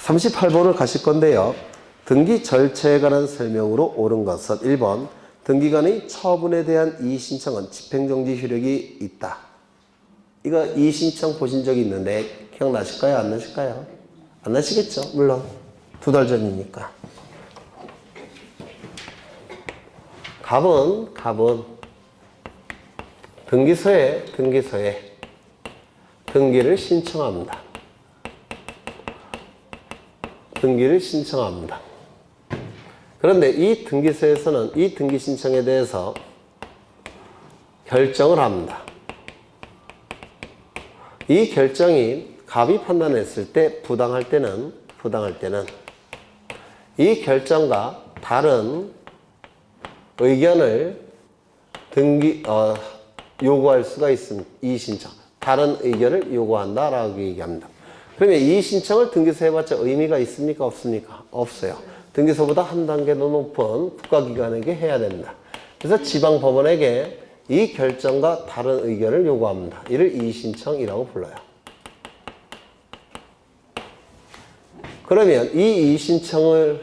38번을 가실 건데요. 등기 절차에 관한 설명으로 옳은 것은 1번 등기관의 처분에 대한 이의신청은 집행정지 효력이 있다. 이거 이의신청 보신 적이 있는데 기억나실까요? 안 나실까요? 안 나시겠죠? 물론 2달 전이니까. 갑은 등기소에 등기를 신청합니다. 등기를 신청합니다. 그런데 이 등기소에서는 이 등기 신청에 대해서 결정을 합니다. 이 결정이 갑이 판단했을 때 부당할 때는 이 결정과 다른 의견을 요구할 수가 있습니다. 이의 신청. 다른 의견을 요구한다라고 얘기합니다. 그러면 이의 신청을 등기소에 해봤자 의미가 있습니까? 없습니까? 없어요. 등기소보다 한 단계 더 높은 국가기관에게 해야 된다. 그래서 지방법원에게 이 결정과 다른 의견을 요구합니다. 이를 이의 신청이라고 불러요. 그러면 이 이의 신청을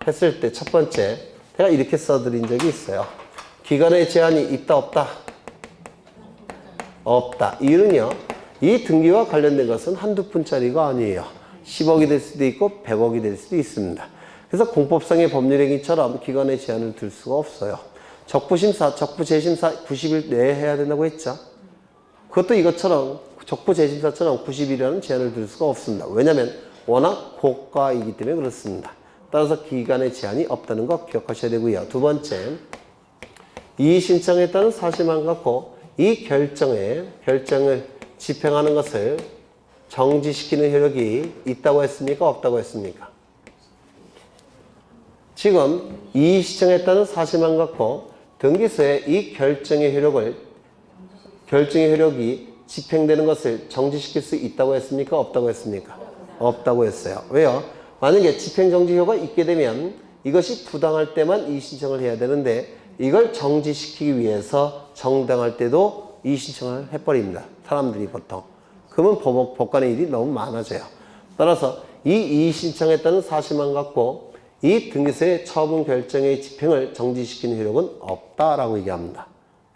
했을 때 첫 번째, 제가 이렇게 써드린 적이 있어요. 기간의 제한이 있다 없다? 없다. 이유는요, 이 등기와 관련된 것은 한두 푼짜리가 아니에요. 10억이 될 수도 있고 100억이 될 수도 있습니다. 그래서 공법상의 법률행위처럼 기간의 제한을 둘 수가 없어요. 적부심사, 적부재심사 90일 내에 해야 된다고 했죠. 그것도 이것처럼 적부재심사처럼 90일이라는 제한을 둘 수가 없습니다. 왜냐하면 워낙 고가이기 때문에 그렇습니다. 따라서 기간의 제한이 없다는 거 기억하셔야 되고요. 두 번째, 이의 신청했다는 사실만 갖고 이 결정을 집행하는 것을 정지시키는 효력이 있다고 했습니까? 없다고 했습니까? 지금 이의 신청했다는 사실만 갖고 등기소에 이 결정의 효력이 집행되는 것을 정지시킬 수 있다고 했습니까? 없다고 했습니까? 없다고 했어요. 왜요? 만약에 집행정지효가 있게 되면 이것이 부당할 때만 이의 신청을 해야 되는데 이걸 정지시키기 위해서 정당할 때도 이의 신청을 해버립니다. 사람들이 보통. 그러면 법관의 일이 너무 많아져요. 따라서 이 이의 신청했다는 사실만 갖고 이 등기소의 처분 결정의 집행을 정지시키는 효력은 없다라고 얘기합니다.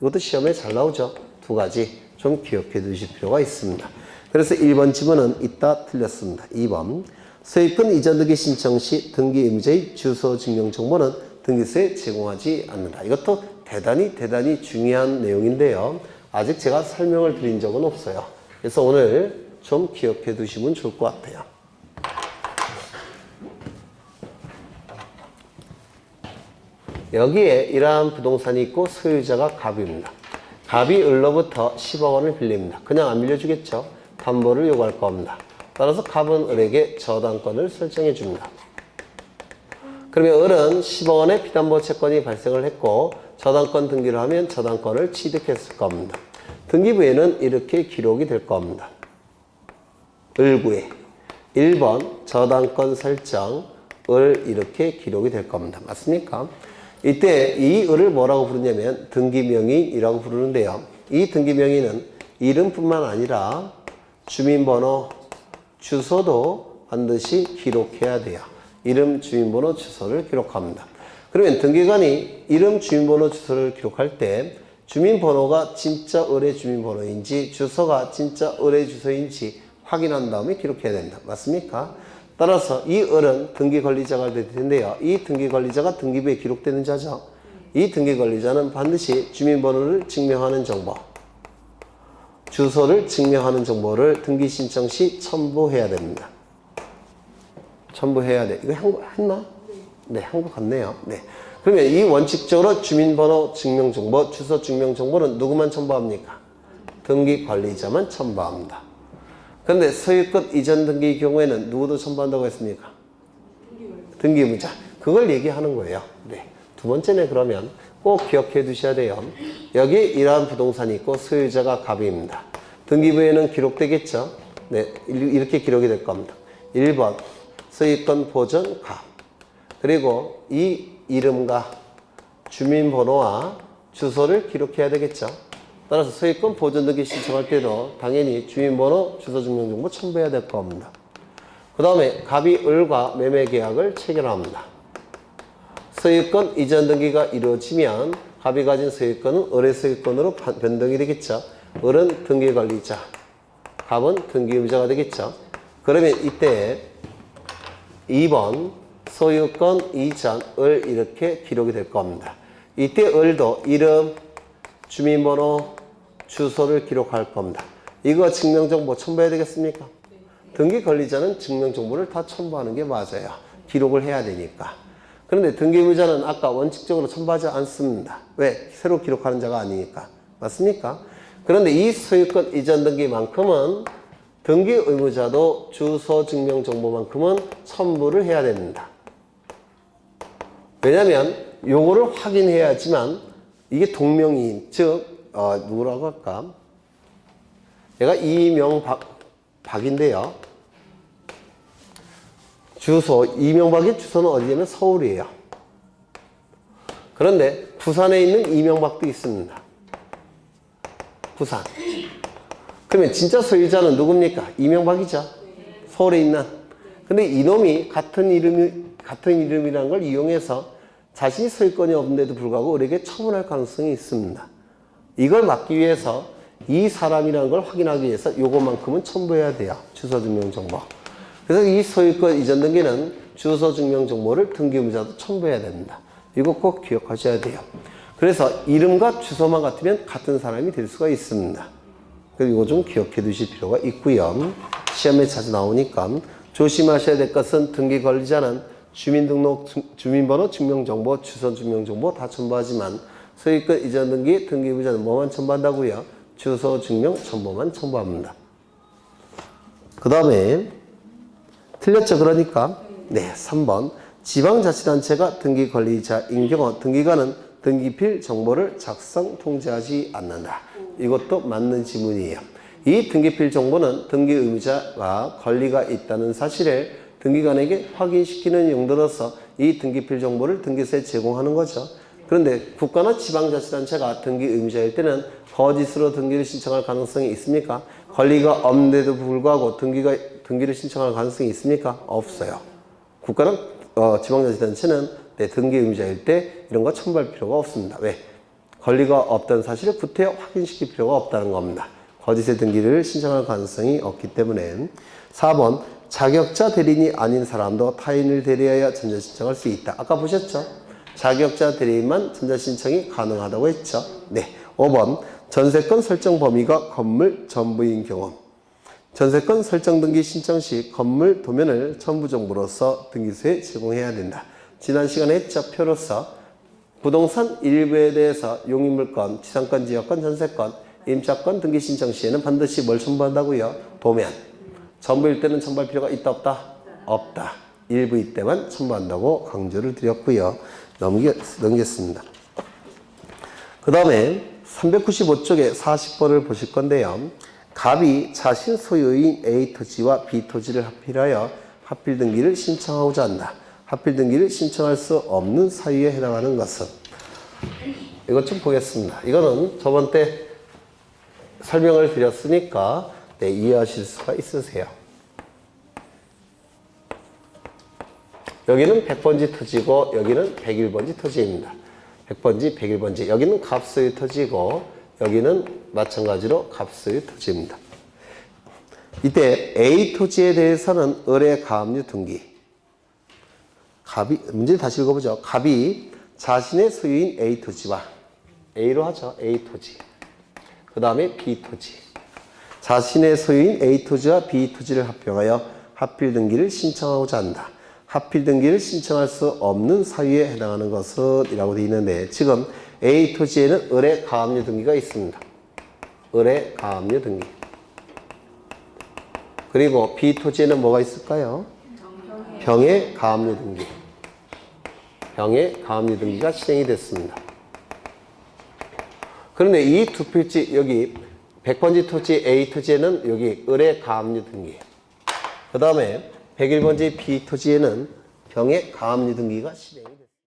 이것도 시험에 잘 나오죠. 두 가지 좀 기억해 두실 필요가 있습니다. 그래서 1번 지문은 이따 틀렸습니다. 2번 소유권 이전 등기 신청 시 등기 의무자의 주소 증명 정보는 등기소에 제공하지 않는다. 이것도 대단히 중요한 내용인데요. 아직 제가 설명을 드린 적은 없어요. 그래서 오늘 좀 기억해 두시면 좋을 것 같아요. 여기에 이러한 부동산이 있고 소유자가 갑입니다. 갑이 을로부터 10억 원을 빌립니다. 그냥 안 빌려주겠죠. 담보를 요구할 겁니다. 따라서 갑은 을에게 저당권을 설정해 줍니다. 그러면 을은 10억 원의 비담보 채권이 발생을 했고 저당권 등기를 하면 저당권을 취득했을 겁니다. 등기부에는 이렇게 기록이 될 겁니다. 을구에 1번 저당권 설정 을 이렇게 기록이 될 겁니다. 맞습니까? 이때 이 을을 뭐라고 부르냐면 등기명의이라고 부르는데요. 이 등기명의는 이름뿐만 아니라 주민번호, 주소도 반드시 기록해야 돼요. 이름, 주민번호, 주소를 기록합니다. 그러면 등기관이 이름, 주민번호, 주소를 기록할 때 주민번호가 진짜 을의 주민번호인지 주소가 진짜 을의 주소인지 확인한 다음에 기록해야 된다. 맞습니까? 따라서 이 을은 등기관리자가 될 텐데요. 이 등기관리자가 등기부에 기록되는 자죠. 이 등기관리자는 반드시 주민번호를 증명하는 정보, 주소를 증명하는 정보를 등기 신청 시 첨부해야 됩니다. 첨부해야 돼. 이거 했나? 네, 한 것 같네요. 네. 그러면 이 원칙적으로 주민번호 증명정보, 주소 증명정보는 누구만 첨부합니까? 등기관리자만 첨부합니다. 그런데 소유권 이전 등기의 경우에는 누구도 첨부한다고 했습니까? 등기의무자. 그걸 얘기하는 거예요. 네. 두 번째는 그러면 꼭 기억해 두셔야 돼요. 여기 이러한 부동산이 있고 소유자가 갑입니다. 등기부에는 기록되겠죠? 네. 이렇게 기록이 될 겁니다. 1번 소유권 보전 갑. 그리고 이 이름과 주민번호와 주소를 기록해야 되겠죠? 따라서 소유권 보전 등기 신청할 때도 당연히 주민번호, 주소증명정보 첨부해야 될 겁니다. 그 다음에 갑이 을과 매매 계약을 체결합니다. 소유권 이전 등기가 이루어지면 갑이 가진 소유권은 을의 소유권으로 변동이 되겠죠. 을은 등기 관리자, 갑은 등기 의무자가 되겠죠. 그러면 이때 2번 소유권 이전 을 이렇게 기록이 될 겁니다. 이때 을도 이름, 주민번호, 주소를 기록할 겁니다. 이거 증명정보 첨부해야 되겠습니까? 등기 관리자는 증명정보를 다 첨부하는 게 맞아요. 기록을 해야 되니까. 그런데 등기의무자는 아까 원칙적으로 첨부하지 않습니다. 왜? 새로 기록하는 자가 아니니까. 맞습니까? 그런데 이 소유권 이전 등기만큼은 등기의무자도 주소 증명정보만큼은 첨부를 해야 됩니다. 왜냐하면 요거를 확인해야지만 이게 동명이인, 즉 누구라고 할까? 얘가 이명박인데요. 주소, 이명박의 주소는 어디냐면 서울이에요. 그런데 부산에 있는 이명박도 있습니다. 부산. 그러면 진짜 소유자는 누굽니까? 이명박이죠. 서울에 있는. 근데 이놈이 같은 이름이라는 걸 이용해서 자신이 소유권이 없는데도 불구하고 을에게 처분할 가능성이 있습니다. 이걸 막기 위해서 이 사람이라는 걸 확인하기 위해서 요것만큼은 첨부해야 돼요. 주소증명정보. 그래서 이 소유권 이전 등기는 주소증명정보를 등기의무자도 첨부해야 됩니다. 이거 꼭 기억하셔야 돼요. 그래서 이름과 주소만 같으면 같은 사람이 될 수가 있습니다. 그리고 이거 좀 기억해 두실 필요가 있고요. 시험에 자주 나오니까 조심하셔야 될 것은 등기 관리자는 주민등록, 주민번호, 증명정보, 주소 증명정보 다 첨부하지만 소유권 이전 등기, 등기의무자는 뭐만 첨부한다고요? 주소 증명 정보만 첨부합니다. 그 다음에 틀렸죠? 그러니까 네, 3번 지방자치단체가 등기관리자인 경우 등기관은 등기필 정보를 작성, 통지하지 않는다. 이것도 맞는 지문이에요. 이 등기필 정보는 등기의무자가 권리가 있다는 사실을 등기관에게 확인시키는 용도로서 이 등기필 정보를 등기소에 제공하는 거죠. 그런데 국가나 지방자치단체가 등기의무자일 때는 거짓으로 등기를 신청할 가능성이 있습니까? 권리가 없는데도 불구하고 등기를 신청할 가능성이 있습니까? 없어요. 국가는 지방자치단체는 등기의무자일 때 이런 거 첨부할 필요가 없습니다. 왜? 권리가 없다는 사실을 구태여 확인시킬 필요가 없다는 겁니다. 거짓의 등기를 신청할 가능성이 없기 때문에. 4번 자격자 대리인이 아닌 사람도 타인을 대리하여 전자신청할 수 있다. 아까 보셨죠? 자격자 대리인만 전자신청이 가능하다고 했죠. 네. 5번 전세권 설정 범위가 건물 전부인 경우 전세권 설정 등기 신청 시 건물 도면을 첨부 정보로서 등기소에 제공해야 된다. 지난 시간에 했죠. 표로서 부동산 일부에 대해서 용익물권, 지상권, 지역권, 전세권, 임차권 등기 신청 시에는 반드시 뭘 첨부한다고요? 도면. 전부일 때는 첨부할 필요가 있다 없다? 없다. 일부일 때만 첨부한다고 강조를 드렸고요. 넘기겠습니다. 그 다음에 395쪽에 40번을 보실 건데요. 갑이 자신 소유인 A 토지와 B 토지를 합필하여 합필 등기를 신청하고자 한다. 합필 등기를 신청할 수 없는 사유에 해당하는 것은 이것 좀 보겠습니다. 이거는 저번 때 설명을 드렸으니까 이해하실 수가 있으세요. 여기는 100번지 토지고 여기는 101번지 토지입니다. 100번지, 101번지. 여기는 갑소유 토지고 여기는 마찬가지로 갑소유 토지입니다. 이때 A 토지에 대해서는 을의 가압류 등기. 문제 다시 읽어보죠. 갑이 자신의 소유인 A 토지와 A로 하죠. A 토지. 그 다음에 B 토지. 자신의 소유인 A 토지와 B 토지를 합병하여 합필 등기를 신청하고자 한다. 합필 등기를 신청할 수 없는 사유에 해당하는 것은 이라고 되어 있는데 지금 A 토지에는 을의 가압류 등기가 있습니다. 을의 가압류 등기. 그리고 B 토지에는 뭐가 있을까요? 병의 가압류 등기. 병의 가압류 등기가 실행이 됐습니다. 그런데 이 두 필지 여기 100번지 토지 A 토지에는 여기 을의 가압류 등기. 그 다음에 101번지 B 토지에는 병의 가압류 등기가 실행이 됐습니다.